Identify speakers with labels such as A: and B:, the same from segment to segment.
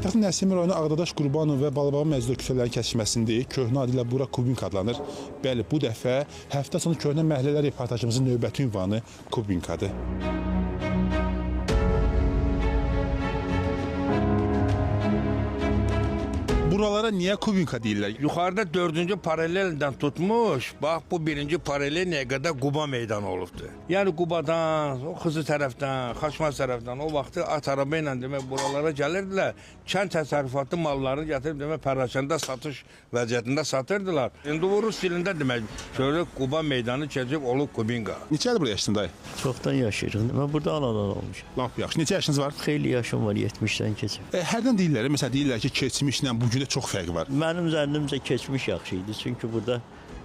A: Paytaxtın Nəsimi rayonu Ağdadaş, Qurbanov və Balabağ Məzdor küçələrinin kəsişməsində köhnə adı ilə bura Kubinka adlanır. Bəli, bu dəfə həftə sonu köhnə məhəllələr reportajımızın növbəti ünvanı Kubinkadır. Buralara niyə Kubinka deyirlər?
B: Yuxarıda 4-cü paraleldən tutmuş, bax bu 1-ci paralel nə qədər Quba meydanı olubdur. Yəni Qubadan, o Xızı tərəfdən, Xaçmaz tərəfdən o vaxtı at araba ilə demək buralara gəlirdilər. Kənd təsərrüfatı mallarını gətirib demək pərakəndə satış vəziyyətində satırdılar. İndi bu rus dilində demək şöyle Quba meydanı keçib olub Kubinka.
A: Neçə il burada yaşasın dayı?
C: Çoxdan yaşayırıq. Mən burada anadan olmuşam.
A: Lap yaxşı. Neçə yaşınız var?
C: Xeyli yaşım var, 70-dən keçib.
A: Hərdən deyirlər, məsələn deyirlər ki, keçmişlə bu gündə çox fərq var.
C: Mənim zənnimcə keçmiş yaxşı idi. Çünki burada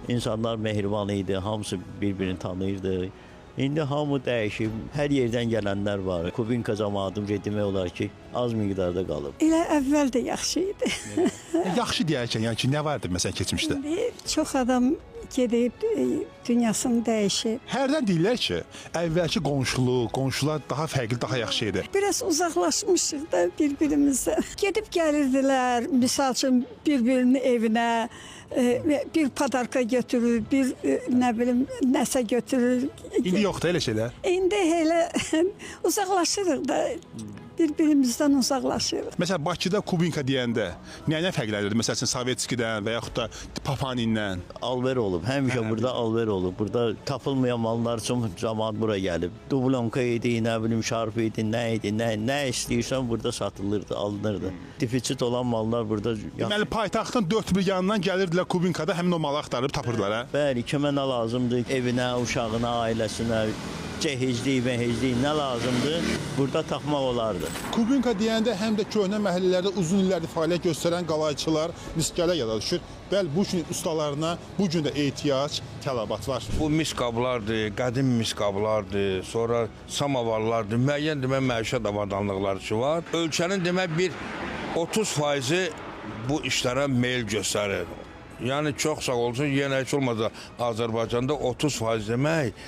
C: insanlar mehriban idi, hamısı bir-birini tanıyırdı. İndi hamı dəyişib, hər yerdən gələnlər var. Kubinka cəmaatı demək olar ki, az miqdarda qalıb.
D: Elə əvvəl də yaxşı idi.
A: Yaxşı deyərkən, yəni ki, nə vardı məsələn keçmişdə?
D: İndi çox adam gedib dünyasını dəyişib.
A: Hərdən deyirlər ki, əvvəlki qonşular daha fərqli, daha yaxşı idi.
D: Biraz uzaqlaşmışıq da bir-birimizdən. Gedib gəlirdilər, misal üçün bir-birinin evinə, bir padarka götürür, bir nə bilim nəsə götürür.
A: İndi yoxdur elə şeylər.
D: İndi elə uzaqlaşırıq da, bir-birimizdən uzaqlaşırıq.
A: Məsələn, Bakıda Kubinka deyəndə nə fərqlənirdi? Məsələn, Sovetskidən və yaxud da Papaninlə.
C: Alver olub, həmişə burada alver olub. Burada tapılmayan mallar üçün cəmaat bura gəlib. Dublonka idi, nə bilim şarp idi, nə idi, nə istəyirsən burada satılırdı, alınırdı. Defisit olan mallar burada.
A: Deməli, paytaxtın 4 bir yanından gəlirdilər Kubinkada, həmin o malı axtarıb tapırdılar, hə?
C: Bəli, kimə nə lazımdır? Evinə, uşağına, ailəsinə, cehizlik, mehizlik nə lazımdır? Burada tapmaq olardı.
A: Kubinka deyəndə həm də köhnə məhəllələrdə uzun illərdir fəaliyyət göstərən qalayçılar, miskələr yada düşür. Bəli, bu gün ustalarına bu gün də ehtiyac, tələbat var.
B: Bu mis qablardır, qədim mis qablardır, sonra samavarlardır, müəyyən demək məişət avadanlıqları ki var. Ölkənin demək bir 30%-i bu işlərə meyl göstərir. Yəni çox sağ olsun, yenə heç olmasa Azərbaycanda 30% demək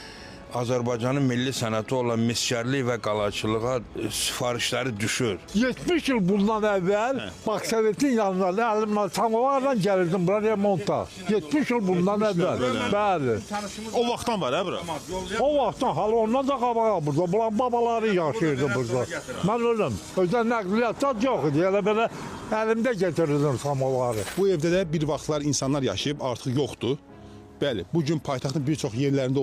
B: Azərbaycanın milli sənəti olan miskərlik və qalayçılığa sifarişləri düşür.
E: 70 il bundan əvvəl Baksovetin yanında əlimlə samavarla gəlirdim bura remonta. 70 il bundan əvvəl. Bəli.
A: O vaxtdan var, hə bura?
E: O vaxtdan hala ondan da qabağa burada. Buranın babaları yaşayırdı burada. Mən ölüm. Özdən nəqliyyat yox idi. Elə belə əlimdə getirirdim samavarı.
A: Bu evdə də bir vaxtlar insanlar yaşayıb, artıq yoxdur. Bəli, bugün paytaxtın bir çox yerlərində